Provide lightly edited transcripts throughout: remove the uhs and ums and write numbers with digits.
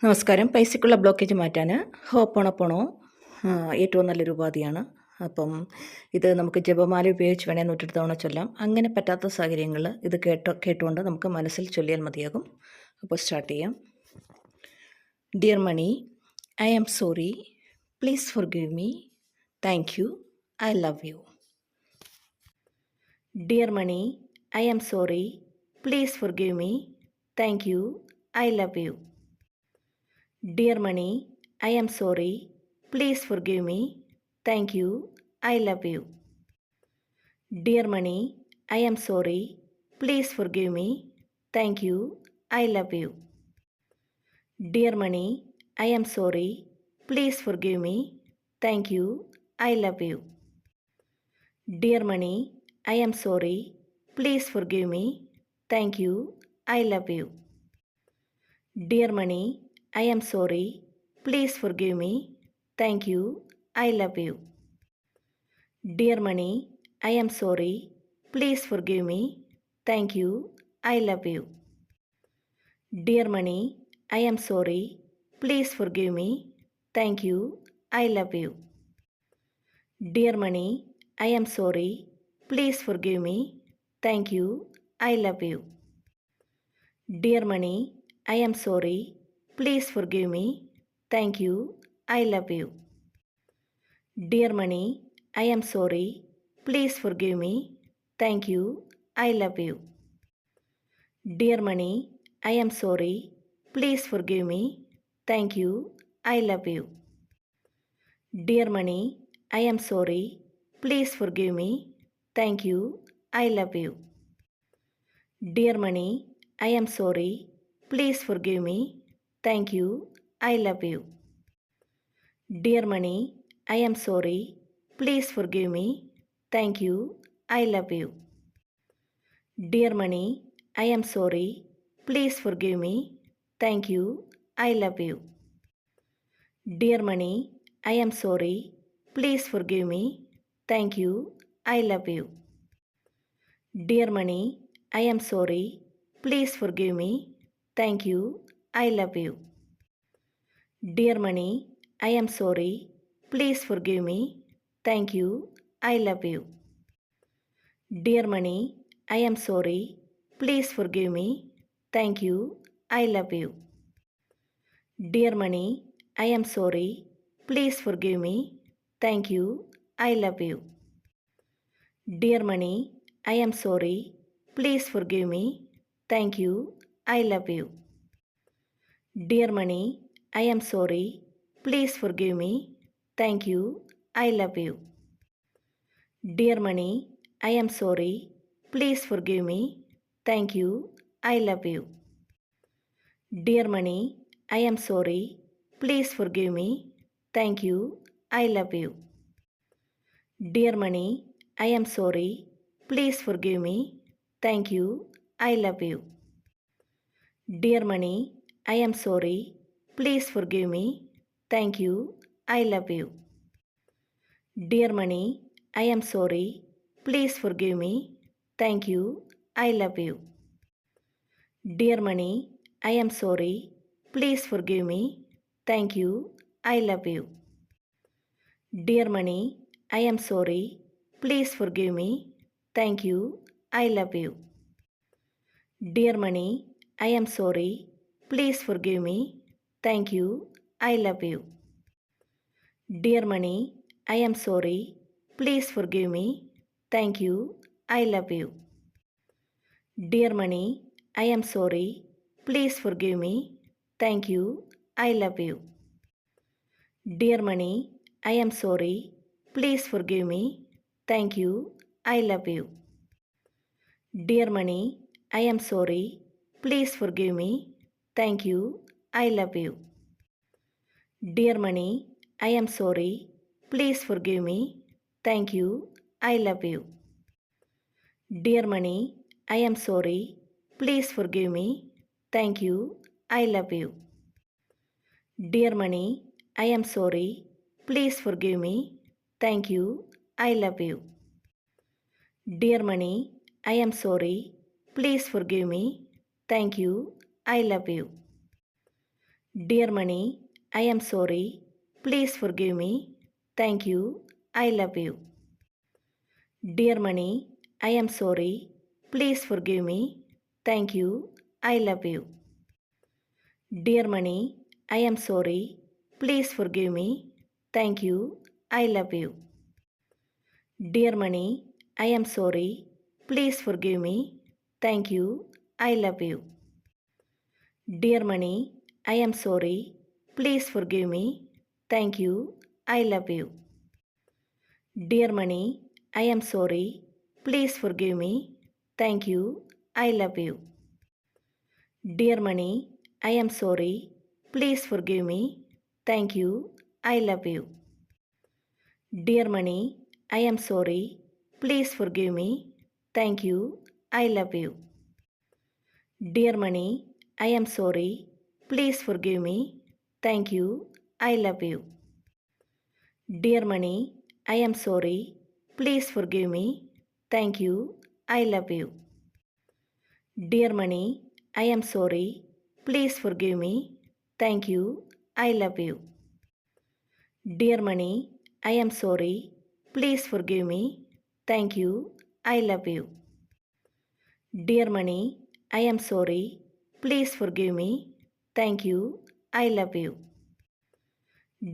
നമസ്കാരം. പൈസയ്ക്കുള്ള ബ്ലോക്കേജ് മാറ്റാൻ ഹോപ്പോണോപ്പോണോ ഏറ്റവും നല്ലൊരു ഉപാധിയാണ്. അപ്പം ഇത് നമുക്ക് ജപമാല ഉപയോഗിച്ച് വേണേൽ 108 തവണ ചൊല്ലാം. അങ്ങനെ പറ്റാത്ത സാഹചര്യങ്ങളിൽ ഇത് കേട്ടുകൊണ്ട് നമുക്ക് മനസ്സിൽ ചൊല്ലിയാൽ മതിയാകും. അപ്പോൾ സ്റ്റാർട്ട് ചെയ്യാം. Dear money, I am sorry. Please forgive me. Thank you. I love you. Dear money, I am sorry. Please forgive me. Thank you. I love you. Dear money, I am sorry. Please forgive me. Thank you. I love you. Dear money, I am sorry. Please forgive me. Thank you. I love you. Dear money, I am sorry. Please forgive me. Thank you. I love you. Dear money, I am sorry. Please forgive me. Thank you. I love you. Dear money, I am sorry. Please forgive me. Thank you. I love you. Dear money, I am sorry. Please forgive me. Thank you. I love you. Dear money, I am sorry. Please forgive me. Thank you. I love you. Dear money, I am sorry. Please forgive me. Thank you. I love you. Dear money, I am sorry. Please forgive me. Thank you. I love you. Dear money, I am sorry. Please forgive me. Thank you. I love you. Dear money, I am sorry. Please forgive me. Thank you. I love you. Dear money, I am sorry. Please forgive me. Thank you. I love you. Dear money, I am sorry. Please forgive me. Thank you. I love you. Dear money, I am sorry. Please forgive me. Thank you. I love you. Dear money, I am sorry. Please forgive me. Thank you. I love you. Dear money, I am sorry. Please forgive me. Thank you. I love you. Dear money, I am sorry. Please forgive me. Thank you. I love you. Dear money, I am sorry. Please forgive me. Thank you. I love you. Dear money, I am sorry. Please forgive me. Thank you. I love you. Dear money, I am sorry. Please forgive me. Thank you. I love you. Dear money, I am sorry. Please forgive me. Thank you. I love you. Dear money, I am sorry. Please forgive me. Thank you. I love you. Dear money, I am sorry. Please forgive me. Thank you. I love you. Dear money, I am sorry. Please forgive me. Thank you. I love you. Dear money, I am sorry. Please forgive me. Thank you. I love you. Dear money, I am sorry. Please forgive me. Thank you. I love you. Dear money, I am sorry. Please forgive me. Thank you. I love you. Dear money, I am sorry. Please forgive me. Thank you. I love you. Dear money, I am sorry. Please forgive me. Thank you. I love you. Dear money, I am sorry. Please forgive me. Thank you. I love you. Dear money, I am sorry. Please forgive me. Thank you. I love you. Dear money, I am sorry. Please forgive me. Thank you. I love you. Dear money, I am sorry. Please forgive me. Thank you. I love you. Dear money, I am sorry. Please forgive me. Thank you. I love you. Dear money, I am sorry. Please forgive me. Thank you. I love you. Dear money, I am sorry. Please forgive me. Thank you. I love you. Dear money, I am sorry. Please forgive me. Thank you. I love you. Dear money, I am sorry. Please forgive me. Thank you. I love you. Dear Money, I am sorry. Please forgive me. Thank you. I love you. Dear Money, I am sorry. Please forgive me. Thank you. I love you. Dear Money, I am sorry. Please forgive me. Thank you. I love you. Dear Money, I am sorry. Please forgive me. Thank you. I love you. Dear Money, I am sorry. Please forgive me. Thank you. I love you. Dear Money, I am sorry. Please forgive me. Thank you. I love you. Dear Money, I am sorry. Please forgive me. Thank you. I love you. Dear Money, I am sorry. Please forgive me. Thank you. I love you. Dear Money, I am sorry. Please forgive me. Thank you. I love you. Dear Money, I am sorry. Please forgive me. Thank you. I love you. Dear Money, I am sorry. Please forgive me. Thank you. I love you. Dear Money, I am sorry. Please forgive me. Thank you. I love you. Dear Money, I am sorry. Please forgive me. Thank you. I love you.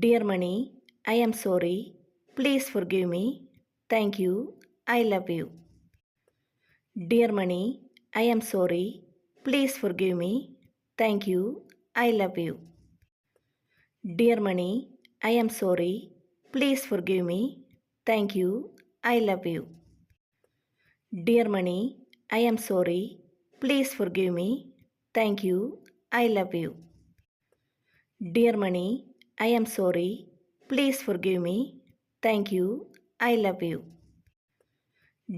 Dear Money, I am sorry. Please forgive me. Thank you. I love you. Dear Money, I am sorry. Please forgive me. Thank you. I love you. Dear Money, I am sorry. Please forgive me. Thank you. I love you. Dear Money, I am sorry. Please forgive me. Thank you. I love you. Dear Money, I am sorry. Please forgive me. Thank you. I love you.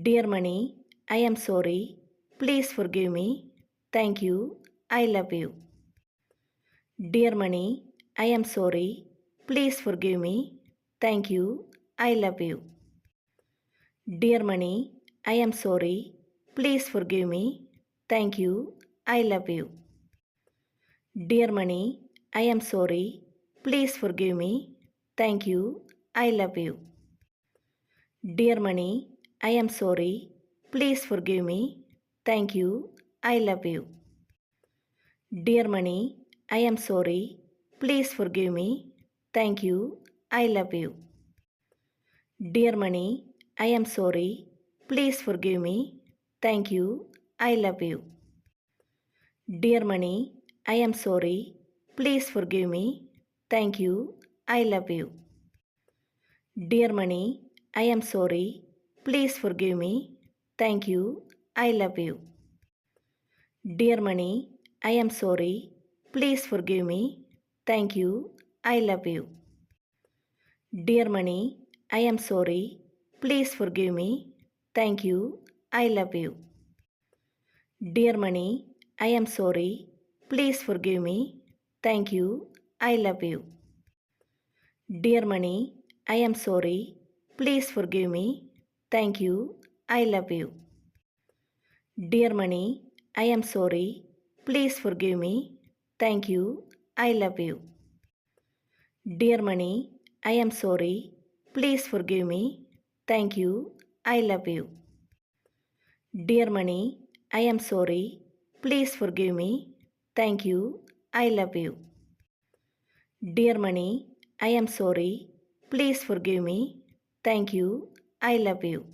Dear Money, I am sorry. Please forgive me. Thank you. I love you. Dear Money, I am sorry. Please forgive me. Thank you. I love you. Dear Money, I am sorry. Please forgive me. Thank you. I love you. Dear Money, I am sorry. Please forgive me. Thank you. I love you. Dear Money, I am sorry. Please forgive me. Thank you. I love you. Dear Money, I am sorry. Please forgive me. Thank you. I love you. Dear Money, I am sorry. Please forgive me. Thank you. I love you. Dear Money, I am sorry. Please forgive me. Thank you. I love you. Dear Money, I am sorry. Please forgive me. Thank you. I love you. Dear Money, I am sorry. Please forgive me. Thank you. I love you. Dear Money, I am sorry. Please forgive me. Thank you. I love you. Dear Money, I am sorry. Please forgive me. Thank you. I love you. Dear Money, I am sorry. Please forgive me. Thank you. I love you. Dear Money, I am sorry. Please forgive me. Thank you. I love you. Dear Money, I am sorry. Please forgive me. Thank you. I love you. Dear Money, I am sorry. Please forgive me. Thank you. I love you. Dear Money, I am sorry. Please forgive me. Thank you. I love you.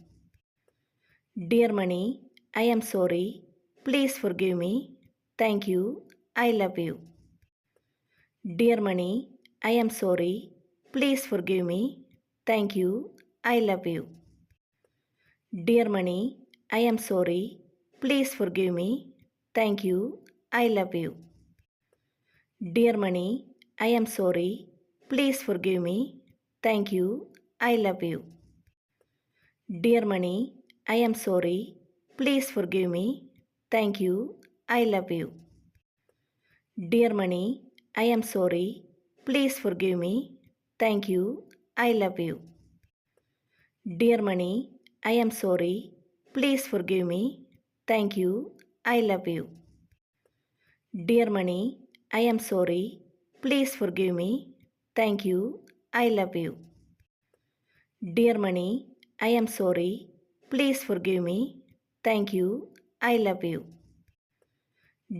Dear Money, I am sorry. Please forgive me. Thank you. I love you. Dear Money, I am sorry. Please forgive me. Thank you. I love you. Dear Money, I am sorry. Please forgive me. Thank you. I love you. Dear Money, I am sorry. Please forgive me. Thank you. I love you. Dear Money, I am sorry. Please forgive me. Thank you. I love you. Dear Money, I am sorry. Please forgive me. Thank you. I love you. Dear Money, I am sorry. Please forgive me. Thank you. I love you. Dear Money, I am sorry. Please forgive me. Thank you. I love you. Dear Mani, I am sorry. Please forgive me. Thank you. I love you.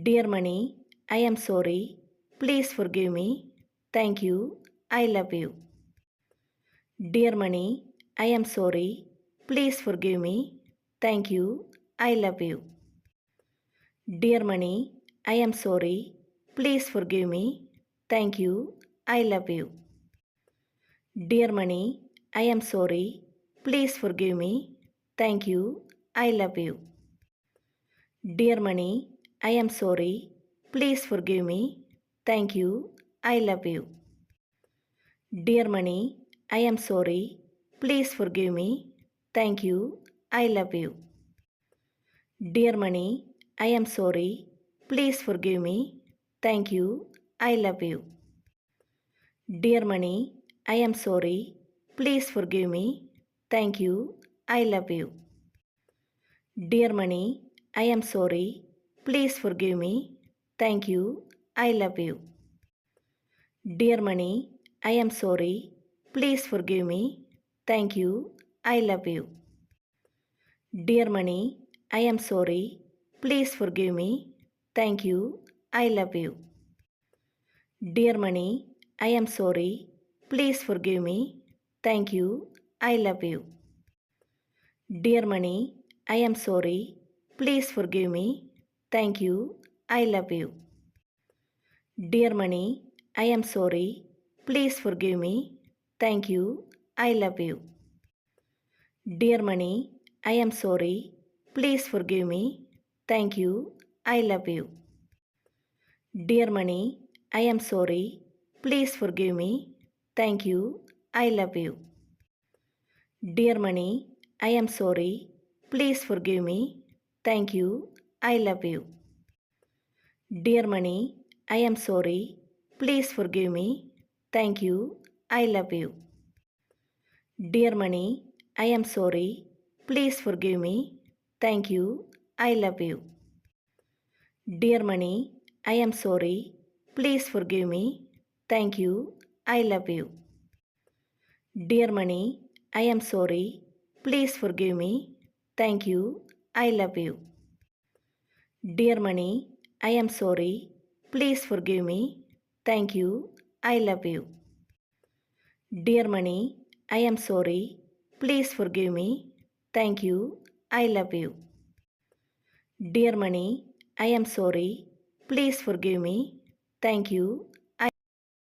Dear Mani, I am sorry. Please forgive me. Thank you. I love you. Dear Mani, I am sorry. Please forgive me. Thank you. I love you. Dear Mani, I am sorry. Please forgive me. Thank you. I love you. Dear Mani, I am sorry. Please forgive me. Thank you. I love you. Dear Mani, I am sorry. Please forgive me. Thank you. I love you. Dear Mani, I am sorry. Please forgive me. Thank you. I love you. Dear Mani, I am sorry. Please forgive me. Thank you. I love you. Dear Mani, I am sorry. Please forgive me. Thank you. I love you. Dear Mani, I am sorry. Please forgive me. Thank you. I love you. Dear Mani, I am sorry. Please forgive me. Thank you. I love you. Dear Mani, I am sorry. Please forgive me. Thank you. I love you. Dear Mani, I am sorry. Please forgive me. Thank you. I love you. Dear Mani, I am sorry. Please forgive me. Thank you. I love you. Dear Mani, I am sorry. Please forgive me. Thank you. I love you. Dear Mani, I am sorry. Please forgive me. Thank you. I love you. Dear Mani, I am sorry. Please forgive me. Thank you. I love you. Dear Mani, I am sorry. Please forgive me. Thank you. I love you. Dear Mani, I am sorry. Please forgive me. Thank you. I love you. Dear Mani, I am sorry. Please forgive me. Thank you. I love you. Dear Mani, I am sorry. Please forgive me. Thank you. I love you. Dear Mani, I am sorry. Please forgive me. Thank you. I love you. Dear Mani, I am sorry. Please forgive me. Thank you. I love you. Dear Mani, I am sorry. Please forgive me. Thank you. I love you. Dear Mani, I am sorry. Please forgive me. Thank you. I love you. Dear Mani, I am sorry. Please forgive me. Thank you. I love you. Dear Mani, I am sorry. Please forgive me. Thank you. I love you. Dear Mani, I am sorry. Please forgive me. Thank you. I love you. Dear Mani, I am sorry. Please forgive me. Thank you.